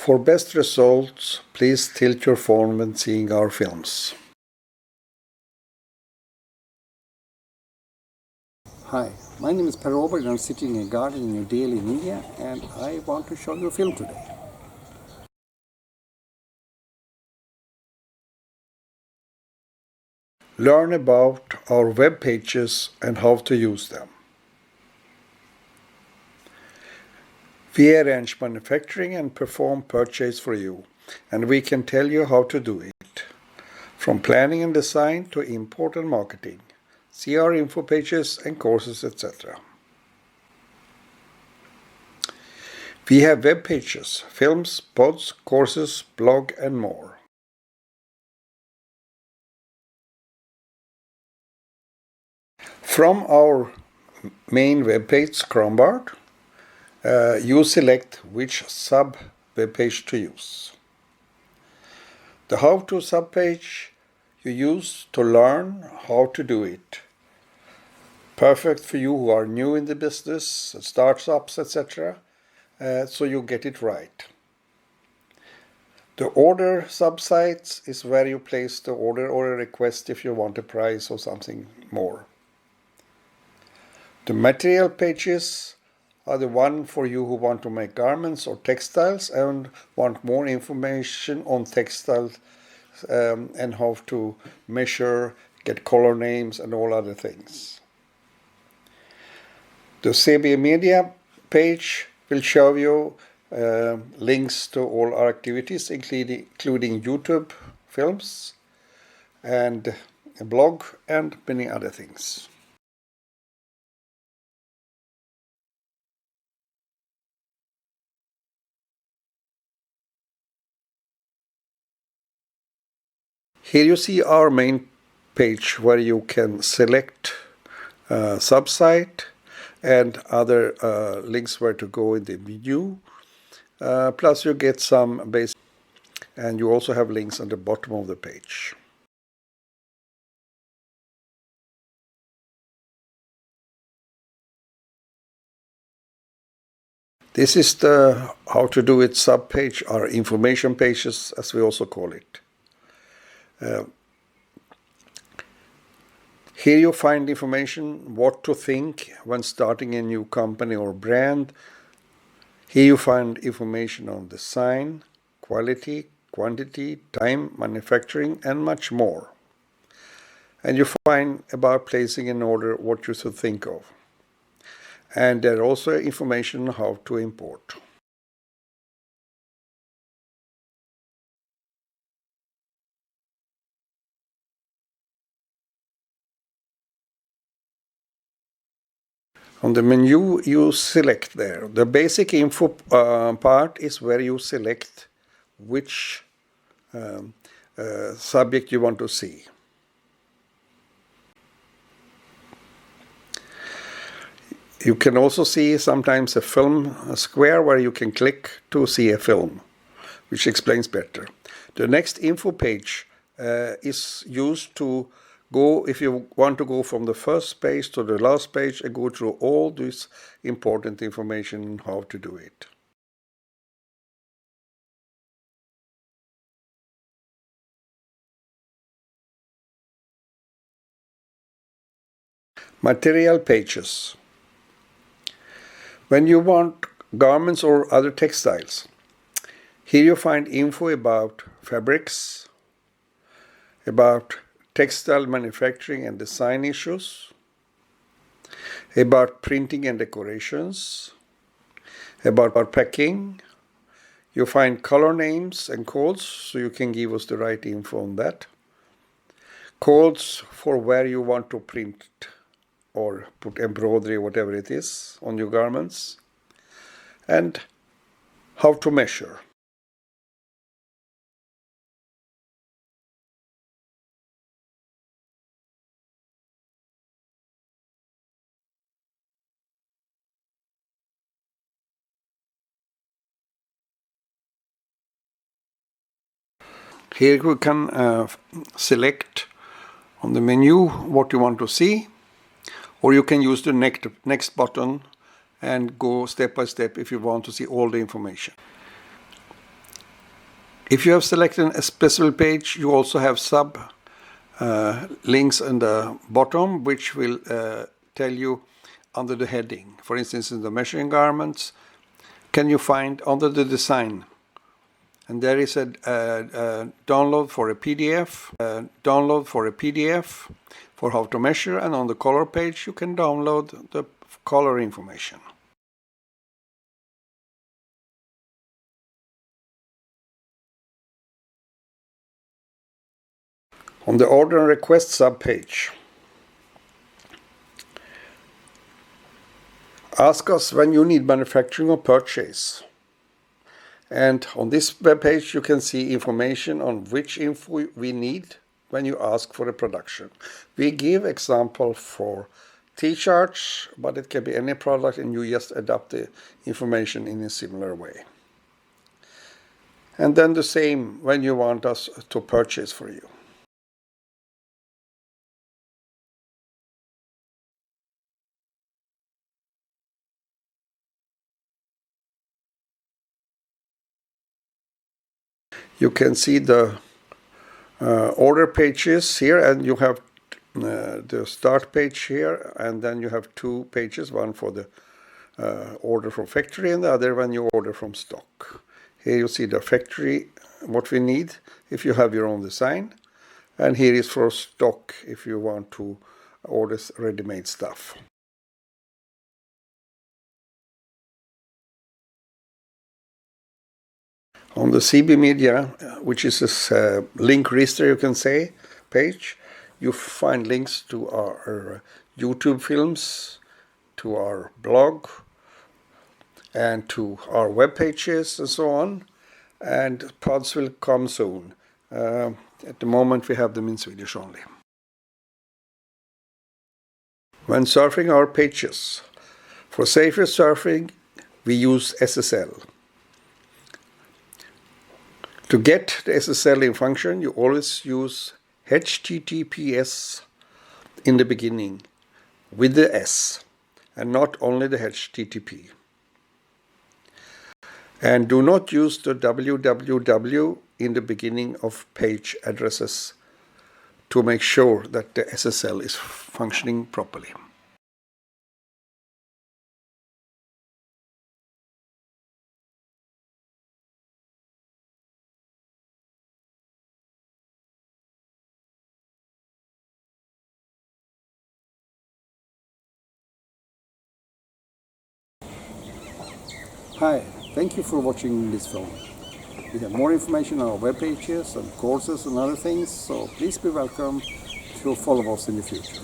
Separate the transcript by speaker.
Speaker 1: For best results, please tilt your phone when seeing our films.
Speaker 2: Hi, my name is Per Robert and I'm sitting in a garden in New Delhi, in India, and I want to show you a film today.
Speaker 1: Learn about our web pages and how to use them. We arrange manufacturing and perform purchase for you, and we can tell you how to do it. From planning and design to import and marketing. See our info pages and courses, etc. We have web pages, films, pods, courses, blog, and more. From our main web page, CrownBird, you select which sub-web page to use. The how-to subpage you use to learn how to do it. Perfect for you who are new in the business, startups, etc., so you get it right. The order subsites is where you place the order or a request if you want a price or something more. The material pages are the one for you who want to make garments or textiles and want more information on textiles and how to measure, get color names and all other things. The CB Media page will show you links to all our activities, including YouTube films and a blog and many other things. Here you see our main page where you can select subsite and other links where to go in the menu. Plus you get some basic, and you also have links on the bottom of the page. This is the how to do it subpage, or information pages as we also call it. Here you find information what to think when starting a new company or brand. Here you find information on design, quality, quantity, time, manufacturing, and much more. And you find about placing an order what you should think of. And there are also information on how to import. On the menu you select there. The basic info part is where you select which subject you want to see. You can also see sometimes a film square where you can click to see a film, which explains better. The next info page is used to go, if you want to go from the first page to the last page and go through all this important information on how to do it. Material pages. When you want garments or other textiles, here you find info about fabrics, about textile manufacturing and design issues, about printing and decorations, about packing. You find color names and codes, so you can give us the right info on that. Codes for where you want to print or put embroidery, whatever it is, on your garments, and how to measure. Here you can select on the menu what you want to see, or you can use the next button and go step by step if you want to see all the information. If you have selected a special page, you also have sub links in the bottom, which will tell you under the heading. For instance, in the measuring garments, can you find under the design? And there is a download for a PDF, for how to measure, and on the color page you can download the color information. On the order and request subpage, ask us when you need manufacturing or purchase. And on this web page you can see information on which info we need when you ask for a production. We give example for T-shirts, but it can be any product and you just adapt the information in a similar way. And then the same when you want us to purchase for you. You can see the order pages here, and you have the start page here, and then you have two pages, one for the order from factory and the other when you order from stock. Here you see the factory, what we need if you have your own design, and here is for stock if you want to order ready-made stuff. On the CB Media, which is this link register, you can say, page, you find links to our YouTube films, to our blog, and to our web pages and so on. And pods will come soon. At the moment we have them in Swedish only. When surfing our pages, for safer surfing we use SSL. To get the SSL in function, you always use HTTPS in the beginning with the S and not only the HTTP. And do not use the www in the beginning of page addresses to make sure that the SSL is functioning properly.
Speaker 2: Hi, thank you for watching this film. We have more information on our web pages and courses and other things, so please be welcome to follow us in the future.